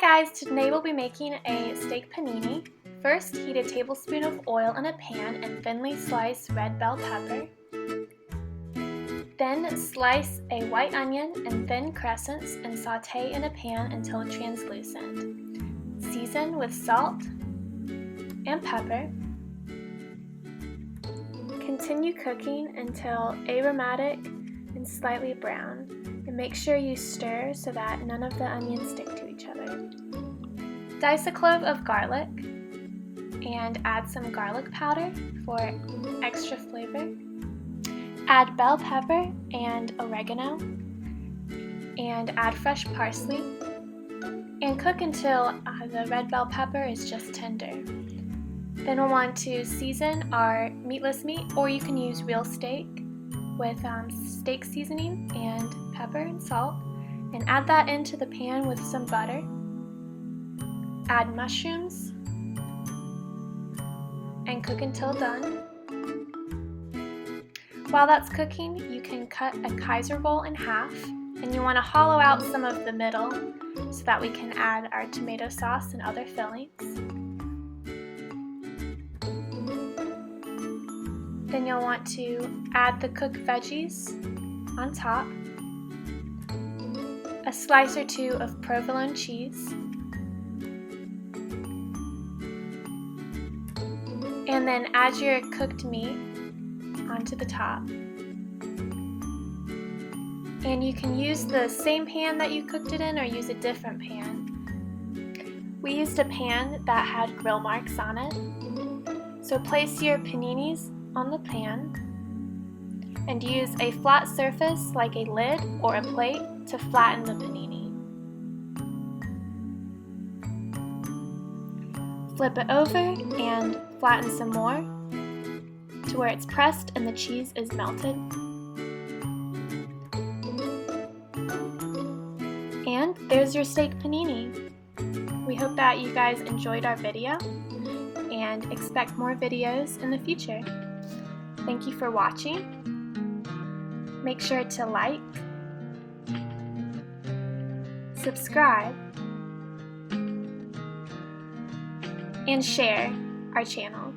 guys, today we'll be making a steak panini. First, heat a tablespoon of oil in a pan and thinly slice red bell pepper. Then slice a white onion in thin crescents and saute in a pan until translucent. Season with salt and pepper. Continue cooking until aromatic and slightly brown, and make sure you stir so that none of the onions stick to each other. Dice a clove of garlic and add some garlic powder for extra flavor. Add bell pepper and oregano and add fresh parsley and cook until the red bell pepper is just tender. Then we'll want to season our meatless meat, or you can use real steak, with steak seasoning and pepper and salt, and add that into the pan with some butter. Add mushrooms and cook until done. While that's cooking, you can cut a Kaiser roll in half, and you want to hollow out some of the middle so that we can add our tomato sauce and other fillings. Then you'll want to add the cooked veggies on top, a slice or two of provolone cheese, and then add your cooked meat onto the top. And you can use the same pan that you cooked it in or use a different pan. We used a pan that had grill marks on it. So place your paninis on the pan and use a flat surface like a lid or a plate to flatten the panini. Flip it over and flatten some more to where it's pressed and the cheese is melted. And there's your steak panini. We hope that you guys enjoyed our video and expect more videos in the future. Thank you for watching. Make sure to like, subscribe, and share our channel.